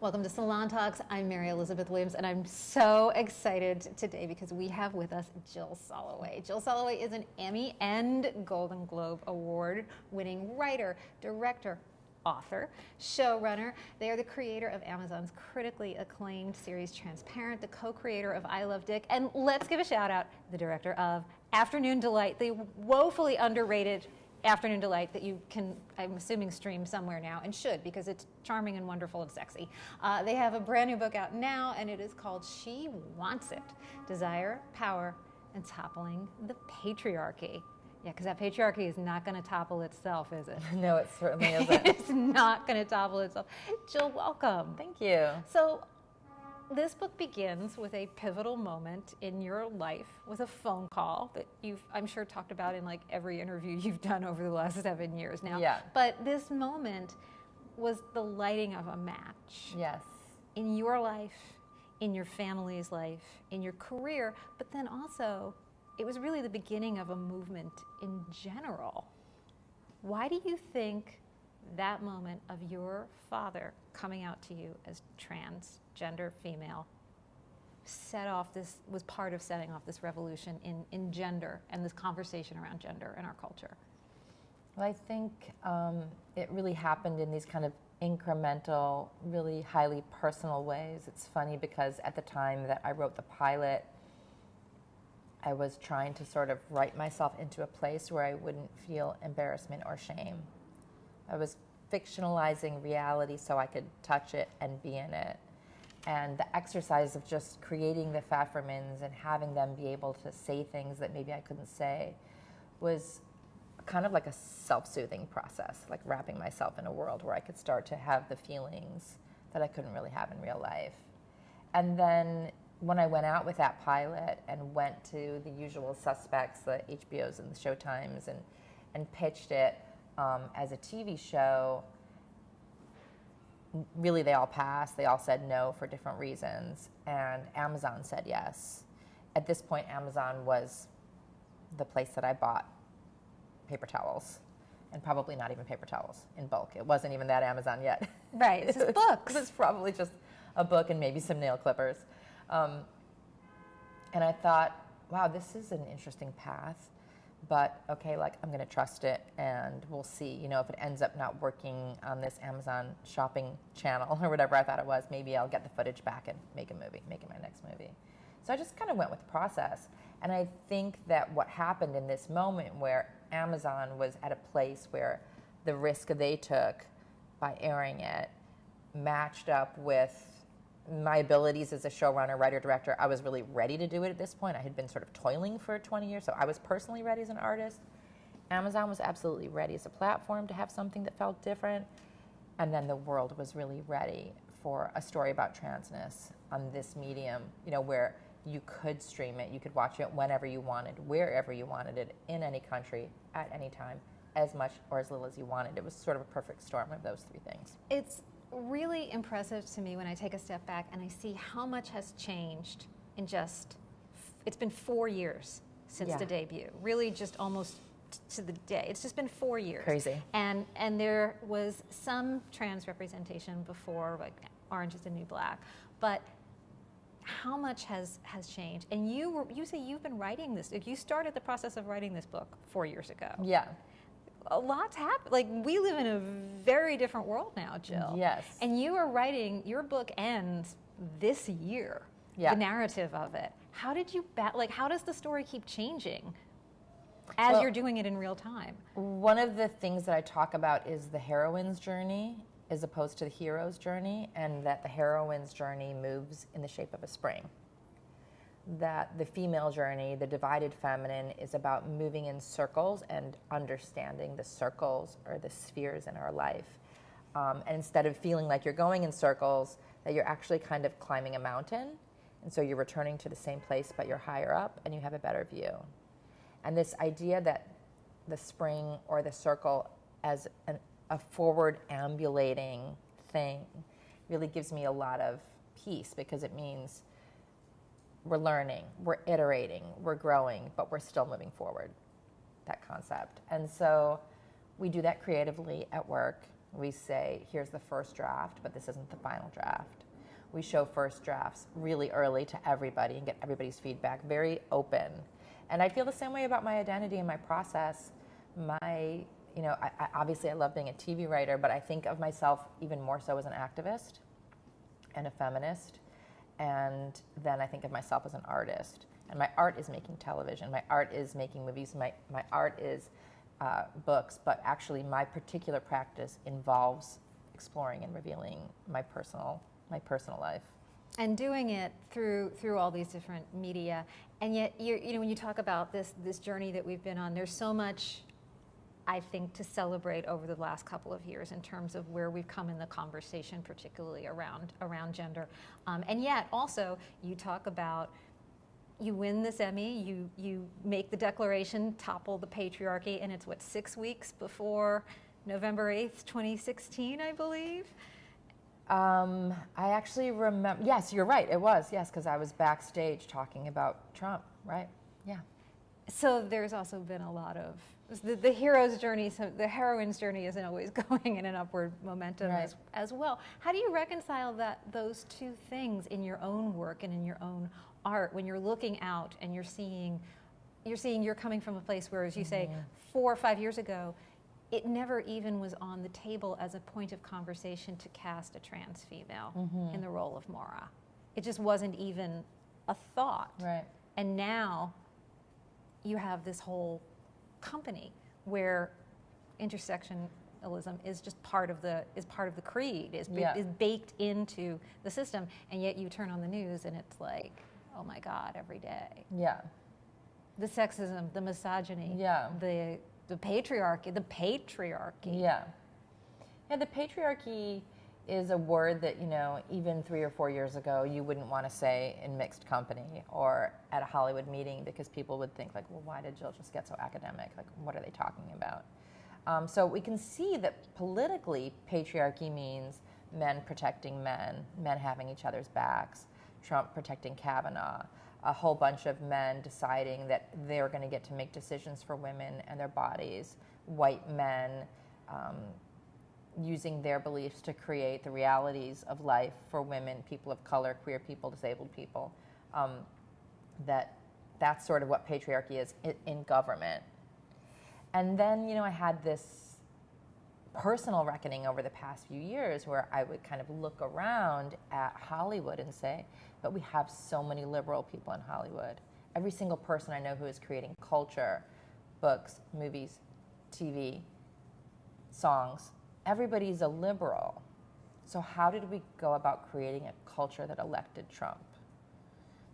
Welcome to Salon Talks. I'm Mary Elizabeth Williams, and I'm so excited today because we have with us Jill Soloway. Jill Soloway is an Emmy and Golden Globe Award-winning writer, director, author, showrunner. They are the creator of Amazon's critically acclaimed series Transparent, the co-creator of I Love Dick, and let's give a shout out, the director of Afternoon Delight, the woefully underrated Afternoon Delight that you can, I'm assuming, stream somewhere now, and should, because it's charming and wonderful and sexy. They have a brand new book out now, and it is called She Wants It: Desire, Power, and Toppling the Patriarchy. Yeah, because that patriarchy is not going to topple itself, is it? No, it certainly isn't. It's not going to topple itself. Jill, welcome. Thank you. So, this book begins with a pivotal moment in your life with a phone call that you've, I'm sure, talked about in like every interview you've done over the last 7 years now. Yeah. But this moment was the lighting of a match. Yes. In your life, in your family's life, in your career, but then also it was really the beginning of a movement in general. Why do you think that moment of your father coming out to you as transgender female set off this, was part of setting off this revolution in gender and this conversation around gender in our culture? Well, I think it really happened in these kind of incremental, really highly personal ways. It's funny because at the time that I wrote the pilot, I was trying to sort of write myself into a place where I wouldn't feel embarrassment or shame. I was fictionalizing reality so I could touch it and be in it. And the exercise of just creating the Pfeffermans and having them be able to say things that maybe I couldn't say was kind of like a self-soothing process, like wrapping myself in a world where I could start to have the feelings that I couldn't really have in real life. And then when I went out with that pilot and went to the usual suspects, the HBOs and the Showtimes, and pitched it as a TV show, really they all passed. They all said no for different reasons, and Amazon said yes. At this point, Amazon was the place that I bought paper towels, and probably not even paper towels in bulk. It wasn't even that Amazon yet. Right, it's just books. It was probably just a book and maybe some nail clippers. And I thought, wow, this is an interesting path, but okay, like I'm gonna trust it and we'll see, you know, if it ends up not working on this Amazon shopping channel or whatever I thought it was, maybe I'll get the footage back and make a movie, make it my next movie. So I just kind of went with the process. And I think that what happened in this moment where Amazon was at a place where the risk they took by airing it matched up with my abilities as a showrunner, writer, director. I was really ready to do it at this point. I had been sort of toiling for 20 years, so I was personally ready as an artist. Amazon was absolutely ready as a platform to have something that felt different. And then the world was really ready for a story about transness on this medium, you know, where you could stream it, you could watch it whenever you wanted, wherever you wanted it, in any country, at any time, as much or as little as you wanted. It was sort of a perfect storm of those three things. It's really impressive to me when I take a step back and I see how much has changed in just, it's been 4 years since the debut, really just almost to the day. It's just been 4 years. Crazy. And there was some trans representation before, like Orange is the New Black, but how much has changed? And you say you've been writing this, you started the process of writing this book 4 years ago. Yeah. A lot's happened. Like, we live in a very different world now, Jill. Yes. And you are writing, your book ends this year, the narrative of it. How did you, how does the story keep changing as you're doing it in real time? One of the things that I talk about is the heroine's journey as opposed to the hero's journey, and that the heroine's journey moves in the shape of a spring. That the female journey, the divided feminine, is about moving in circles and understanding the circles or the spheres in our life. And instead of feeling like you're going in circles, that you're actually kind of climbing a mountain. And so you're returning to the same place, but you're higher up and you have a better view. And this idea that the spring or the circle as a forward ambulating thing really gives me a lot of peace, because it means we're learning, we're iterating, we're growing, but we're still moving forward, that concept. And so we do that creatively at work. We say, here's the first draft, but this isn't the final draft. We show first drafts really early to everybody and get everybody's feedback, very open. And I feel the same way about my identity and my process. I obviously I love being a TV writer, but I think of myself even more so as an activist and a feminist. And then I think of myself as an artist. And my art is making television. My art is making movies. My art is books. But actually, my particular practice involves exploring and revealing my personal life. And doing it through all these different media. And yet, when you talk about this journey that we've been on, there's so much, I think, to celebrate over the last couple of years in terms of where we've come in the conversation, particularly around gender. And yet, also, you talk about, you win this Emmy, you make the declaration, Topple the Patriarchy, and it's, 6 weeks before November 8th, 2016, I believe? I actually remember, yes, you're right, it was, yes, because I was backstage talking about Trump, right? Yeah. So there's also been a lot of, the hero's journey, so the heroine's journey isn't always going in an upward momentum, right, as well. How do you reconcile those two things in your own work and in your own art when you're looking out and you're coming from a place where, as you say, 4 or 5 years ago, it never even was on the table as a point of conversation to cast a trans female in the role of Maura. It just wasn't even a thought. Right. And now you have this whole company where intersectionalism is just part of the creed, is baked into the system, and yet you turn on the news and it's like, oh my God, every day. Yeah. The sexism, the misogyny, the patriarchy. Yeah. Yeah, the patriarchy is a word that, even 3 or 4 years ago, you wouldn't want to say in mixed company or at a Hollywood meeting, because people would think, like, well, why did Jill just get so academic? Like, what are they talking about? So we can see that politically, patriarchy means men protecting men having each other's backs, Trump protecting Kavanaugh, a whole bunch of men deciding that they're going to get to make decisions for women and their bodies, white men using their beliefs to create the realities of life for women, people of color, queer people, disabled people. That's sort of what patriarchy is in government. And then, I had this personal reckoning over the past few years where I would kind of look around at Hollywood and say, but we have so many liberal people in Hollywood. Every single person I know who is creating culture, books, movies, TV, songs, everybody's a liberal. So how did we go about creating a culture that elected Trump?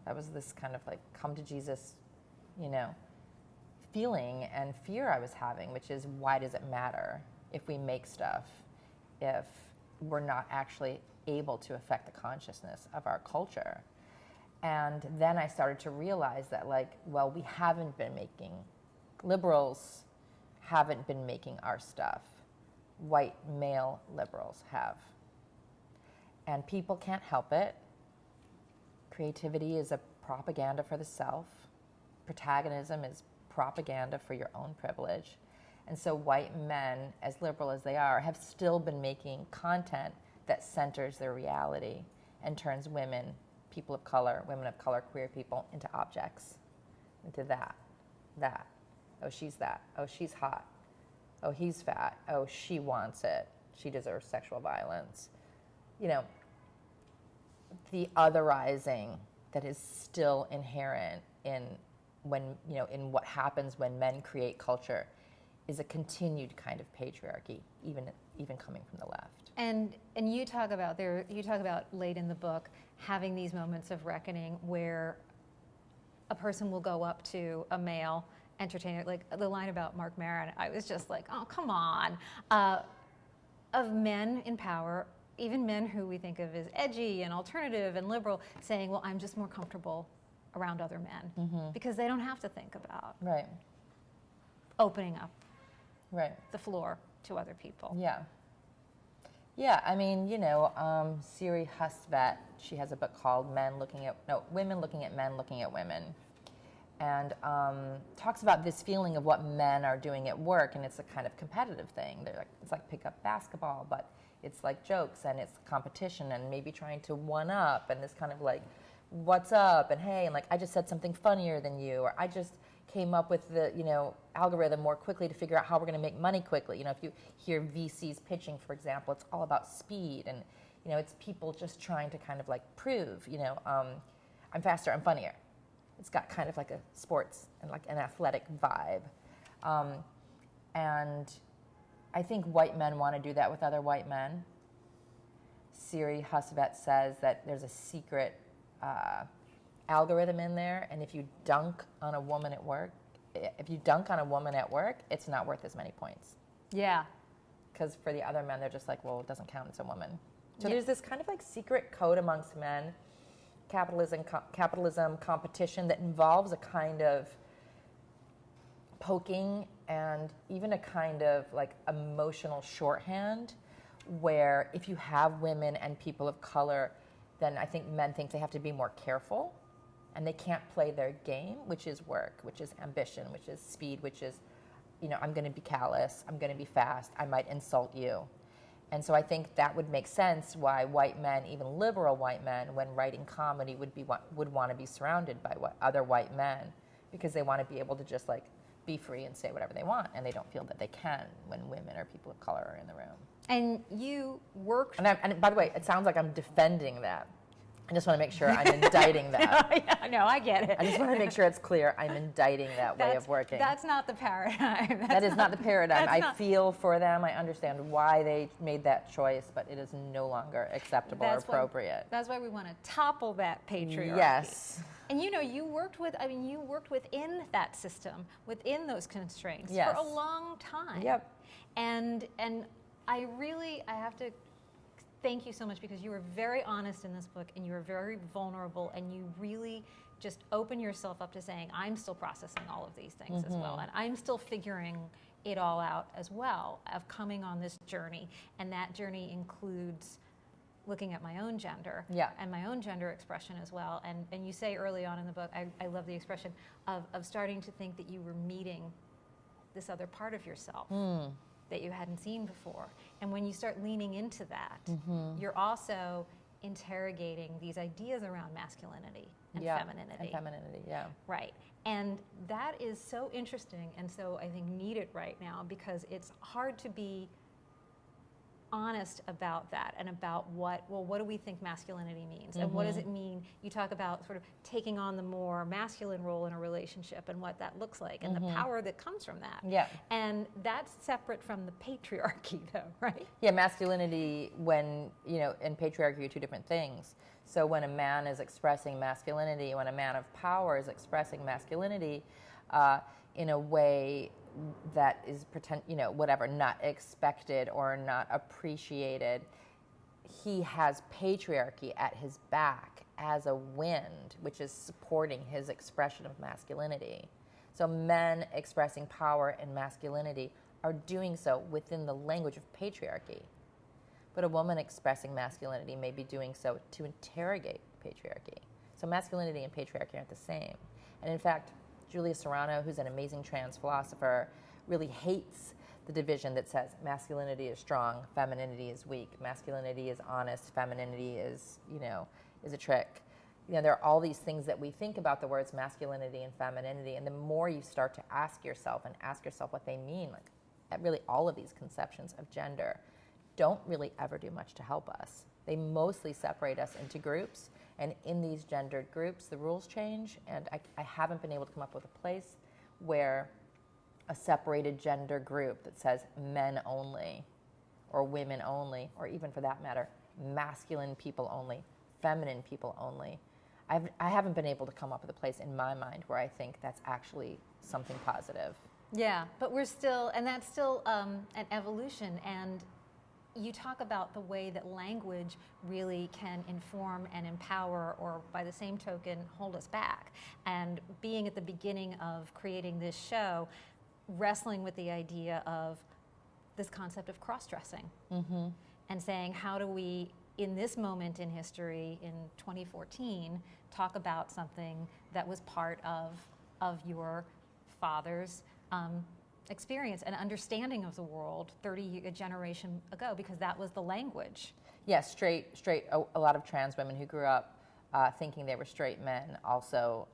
That was this kind of like come to Jesus, feeling and fear I was having, which is, why does it matter if we make stuff if we're not actually able to affect the consciousness of our culture? And then I started to realize that, we haven't been making, liberals haven't been making our stuff. White male liberals have. And people can't help it. Creativity is a propaganda for the self. Protagonism is propaganda for your own privilege. And so white men, as liberal as they are, have still been making content that centers their reality and turns women, people of color, women of color, queer people, into objects, into that. Oh, she's that. Oh, she's hot. Oh, he's fat. Oh, she wants it. She deserves sexual violence. The otherizing that is still inherent in what happens when men create culture is a continued kind of patriarchy, even coming from the left. And you talk about late in the book having these moments of reckoning where a person will go up to a male entertainer, like the line about Mark Maron, I was just like, oh, come on. Of men in power, even men who we think of as edgy and alternative and liberal, saying, well, I'm just more comfortable around other men because they don't have to think about opening up the floor to other people. Yeah, I mean, Siri Hustvedt, she has a book called Women Looking at Men Looking at Women. and talks about this feeling of what men are doing at work, and it's a kind of competitive thing. It's like pickup basketball, but it's like jokes, and it's competition, and maybe trying to one up, and this kind of like, what's up, and hey, and like, I just said something funnier than you, or I just came up with the, algorithm more quickly to figure out how we're going to make money quickly. If you hear VCs pitching, for example, it's all about speed, and it's people just trying to kind of like prove, I'm faster, I'm funnier. It's got kind of like a sports and like an athletic vibe. And I think white men want to do that with other white men. Siri Husvet says that there's a secret algorithm in there, and if you dunk on a woman at work, it's not worth as many points. Yeah. Because for the other men, they're just like, well, it doesn't count as a woman. So there's this kind of like secret code amongst men, capitalism, competition that involves a kind of poking and even a kind of like emotional shorthand, where if you have women and people of color, then I think men think they have to be more careful, and they can't play their game, which is work, which is ambition, which is speed, which is, I'm going to be callous, I'm going to be fast, I might insult you. And so I think that would make sense why white men, even liberal white men, when writing comedy, would want to be surrounded by other white men, because they want to be able to just like be free and say whatever they want, and they don't feel that they can when women or people of color are in the room. And you worked... And by the way, it sounds like I'm defending that. I just want to make sure I'm indicting that. No, I get it. I just want to make sure it's clear I'm indicting that way of working. That's not the paradigm. That is not the paradigm. I feel for them. I understand why they made that choice, but it is no longer acceptable or appropriate. That's why we want to topple that patriarchy. Yes. And you worked within that system, within those constraints yes. for a long time. Yep. And I have to thank you so much, because you were very honest in this book, and you were very vulnerable, and you really just open yourself up to saying, I'm still processing all of these things as well, and I'm still figuring it all out as well, of coming on this journey. And that journey includes looking at my own gender and my own gender expression as well. And you say early on in the book, I love the expression of starting to think that you were meeting this other part of yourself that you hadn't seen before. And when you start leaning into that, you're also interrogating these ideas around masculinity and femininity. And femininity, Right. And that is so interesting, and so I think needed right now, because it's hard to be honest about that, and about what do we think masculinity means, and what does it mean? You talk about sort of taking on the more masculine role in a relationship, and what that looks like, and the power that comes from that. Yeah. And that's separate from the patriarchy, though, right? Yeah, masculinity, when, and patriarchy are two different things. So when a man is expressing masculinity, when a man of power is expressing masculinity in a way that is not expected or not appreciated, he has patriarchy at his back as a wind, which is supporting his expression of masculinity. So men expressing power and masculinity are doing so within the language of patriarchy. But a woman expressing masculinity may be doing so to interrogate patriarchy. So masculinity and patriarchy aren't the same. And in fact, Julia Serrano, who's an amazing trans philosopher, really hates the division that says masculinity is strong, femininity is weak, masculinity is honest, femininity is a trick. There are all these things that we think about the words masculinity and femininity, and the more you start to ask yourself what they mean, like really all of these conceptions of gender don't really ever do much to help us. They mostly separate us into groups, and in these gendered groups, the rules change, and I haven't been able to come up with a place where a separated gender group that says men only, or women only, or even for that matter, masculine people only, feminine people only. I haven't been able to come up with a place in my mind where I think that's actually something positive. Yeah, but that's still an evolution, and you talk about the way that language really can inform and empower, or by the same token, hold us back. And being at the beginning of creating this show, wrestling with the idea of this concept of cross-dressing, and saying, how do we, in this moment in history, in 2014, talk about something that was part of of your father's experience and understanding of the world a generation ago, because that was the language. Yes, straight. A lot of trans women who grew up thinking they were straight men also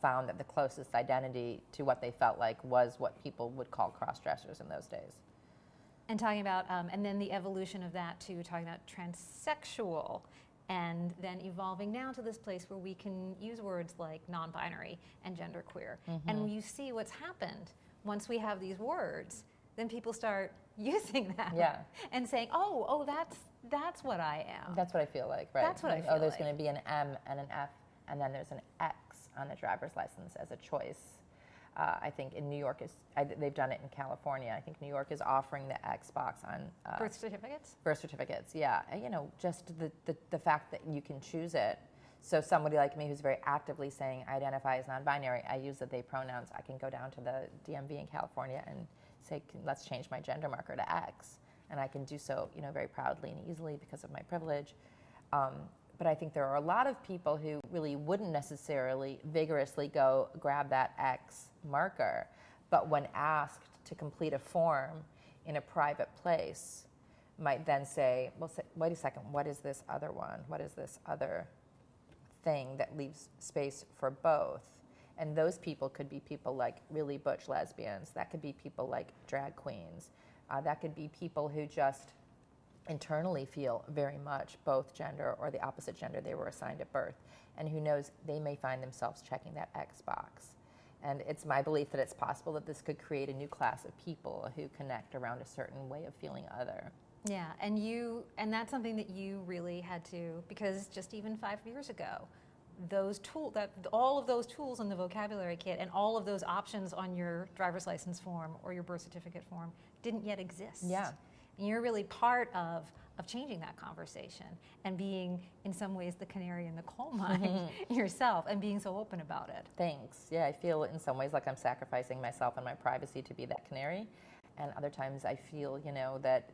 found that the closest identity to what they felt like was what people would call cross-dressers in those days. And talking about, and then the evolution of that to talking about transsexual, and then evolving now to this place where we can use words like non-binary and genderqueer. And you see what's happened once we have these words, then people start using them and saying, oh, that's what I am. That's what I feel like, right? That's what I feel like. There's going to be an M and an F, and then there's an X on the driver's license as a choice. I think in New York, they've done it in California. I think New York is offering the X box on birth certificates? Birth certificates, yeah. You know, just the fact that you can choose it. So somebody like me who's very actively saying I identify as non-binary, I use the they pronouns, I can go down to the DMV in California and say, let's change my gender marker to X. And I can do so, you know, very proudly and easily because of my privilege. But I think there are a lot of people who really wouldn't necessarily vigorously go grab that X marker, but when asked to complete a form in a private place, might then say, well, wait a second, what is this other one? What is this other thing that leaves space for both? And those people could be people like really butch lesbians. That could be people like drag queens. That could be people who just internally feel very much both gender or the opposite gender they were assigned at birth. And who knows, they may find themselves checking that X box. And it's my belief that it's possible that this could create a new class of people who connect around a certain way of feeling other. Yeah, and that's something that you really had to, because just even 5 years ago, all of those tools in the vocabulary kit and all of those options on your driver's license form or your birth certificate form didn't yet exist. Yeah. And you're really part of changing that conversation and being, in some ways, the canary in the coal mine yourself and being so open about it. Thanks. Yeah, I feel in some ways like I'm sacrificing myself and my privacy to be that canary. And other times I feel, you know, that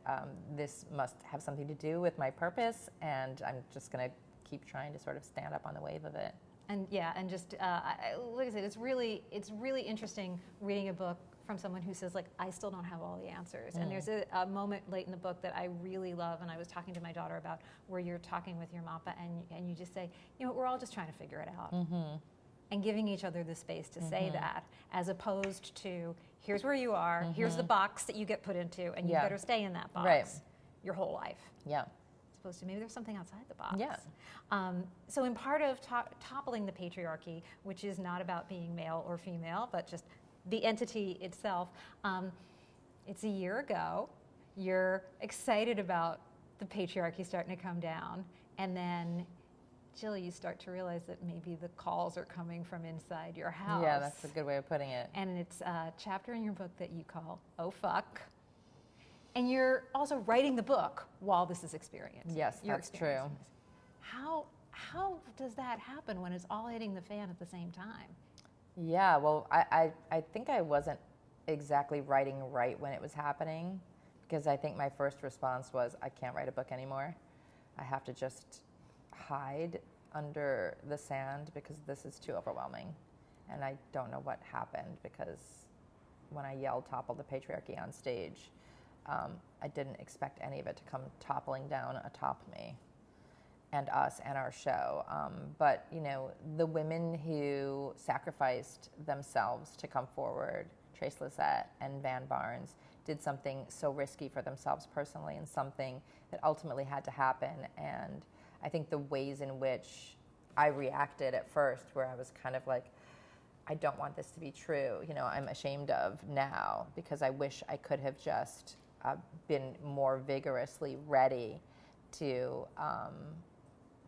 this must have something to do with my purpose, and I'm just going to keep trying to sort of stand up on the wave of it. And yeah, and just like I said, it's really interesting reading a book from someone who says, like, I still don't have all the answers. And there's a moment late in the book that I really love, and I was talking to my daughter about, where you're talking with your mappa and you just say, you know, we're all just trying to figure it out. And giving each other the space to say that, as opposed to, here's where you are, here's the box that you get put into, and you better stay in that box your whole life. Yeah. As opposed to maybe there's something outside the box. Yeah. So in part of toppling the patriarchy, which is not about being male or female, but just the entity itself, it's a year ago. You're excited about the patriarchy starting to come down, and then, Jill, you start to realize that maybe the calls are coming from inside your house. Yeah, that's a good way of putting it. And it's a chapter in your book that you call "Oh Fuck," and you're also writing the book while this is experienced. Yes, that's true. How does that happen when it's all hitting the fan at the same time? Yeah, well, I think I wasn't exactly writing right when it was happening, because I think my first response was, I can't write a book anymore. I have to just hide under the sand because this is too overwhelming. And I don't know what happened, because when I yelled "Topple the Patriarchy" on stage, I didn't expect any of it to come toppling down atop me and us and our show. But, you know, the women who sacrificed themselves to come forward, Trace Lysette and Van Barnes, did something so risky for themselves personally, and something that ultimately had to happen. And I think the ways in which I reacted at first, where I was kind of like, I don't want this to be true, you know, I'm ashamed of now, because I wish I could have just been more vigorously ready to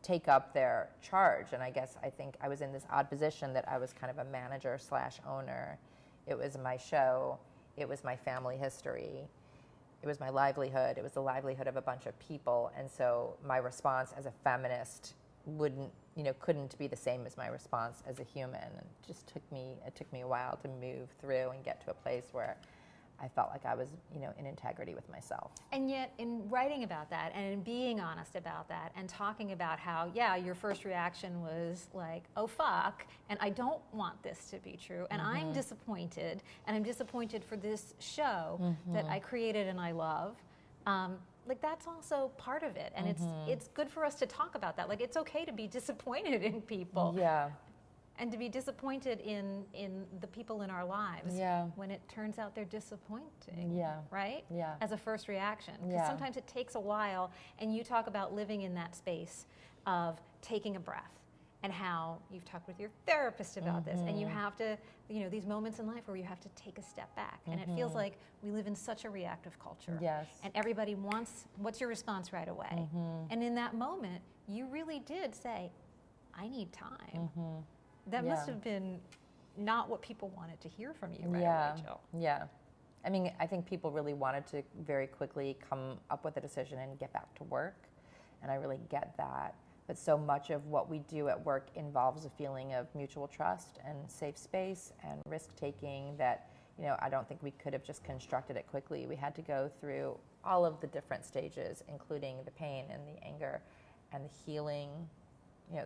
take up their charge. And I think I was in this odd position that I was kind of a manager / owner. It was my show. It was my family history. It was my livelihood. It was the livelihood of a bunch of people. And so my response as a feminist couldn't be the same as my response as a human. And it took me a while to move through and get to a place where I felt like I was, in integrity with myself. And yet, in writing about that and in being honest about that and talking about how, yeah, your first reaction was like, oh, fuck, and I don't want this to be true, and I'm disappointed, and I'm disappointed for this show that I created and I love. Like, that's also part of it, and it's good for us to talk about that. Like, it's okay to be disappointed in people. Yeah. And to be disappointed in the people in our lives when it turns out they're disappointing, right? Yeah. As a first reaction. Because sometimes it takes a while, and you talk about living in that space of taking a breath and how you've talked with your therapist about this, and you have to, these moments in life where you have to take a step back. And it feels like we live in such a reactive culture. Yes. And everybody wants, what's your response right away? And in that moment, you really did say, I need time. That must have been not what people wanted to hear from you right away, Jill. Yeah. I mean, I think people really wanted to very quickly come up with a decision and get back to work. And I really get that. But so much of what we do at work involves a feeling of mutual trust and safe space and risk-taking that, I don't think we could have just constructed it quickly. We had to go through all of the different stages, including the pain and the anger and the healing,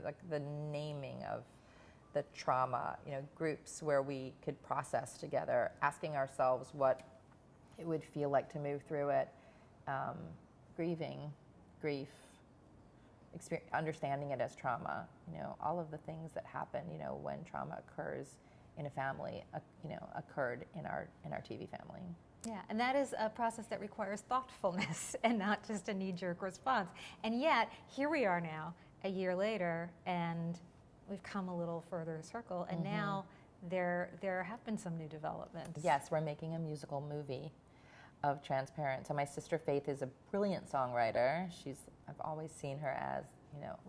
like the naming of the trauma, groups where we could process together, asking ourselves what it would feel like to move through it, grieving, grief, understanding it as trauma, all of the things that happen, when trauma occurs in a family, occurred in our TV family. Yeah, and that is a process that requires thoughtfulness and not just a knee-jerk response. And yet, here we are now, a year later, and we've come a little further circle, and now there have been some new developments. Yes, we're making a musical movie of Transparent. So my sister Faith is a brilliant songwriter. I've always seen her as,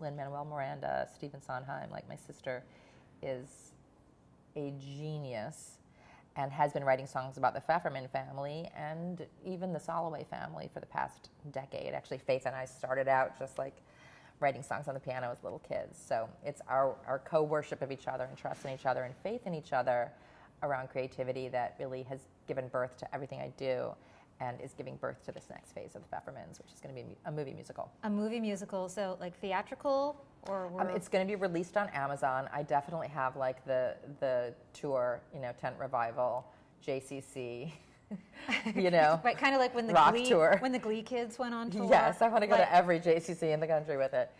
Lin-Manuel Miranda, Stephen Sondheim. Like, my sister is a genius and has been writing songs about the Pfefferman family and even the Soloway family for the past decade. Actually, Faith and I started out just like writing songs on the piano as little kids. So it's our co-worship of each other and trust in each other and faith in each other around creativity that really has given birth to everything I do and is giving birth to this next phase of the Pfeffermans, which is going to be a movie musical. A movie musical, so like theatrical or? It's going to be released on Amazon. I definitely have like the tour, tent revival, JCC, Right, kind of like when the rock Glee tour. When the Glee kids went on tour. Yes, I want to go to every JCC in the country with it.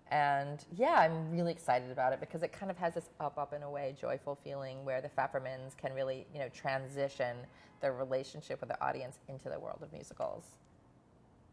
And yeah, I'm really excited about it because it kind of has this up in a way, joyful feeling where the Pfeffermans can really, transition their relationship with the audience into the world of musicals.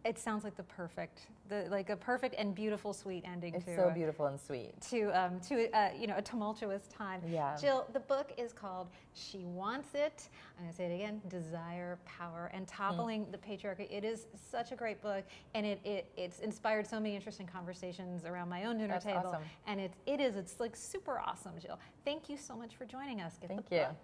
It sounds like a perfect and beautiful, sweet ending. It's so beautiful and sweet. To a tumultuous time. Yeah. Jill, the book is called She Wants It. I'm going to say it again: Desire, Power, and Toppling the Patriarchy. It is such a great book, and it's inspired so many interesting conversations around my own dinner table. Awesome. And it's like super awesome, Jill. Thank you so much for joining us. Get Thank the you. book.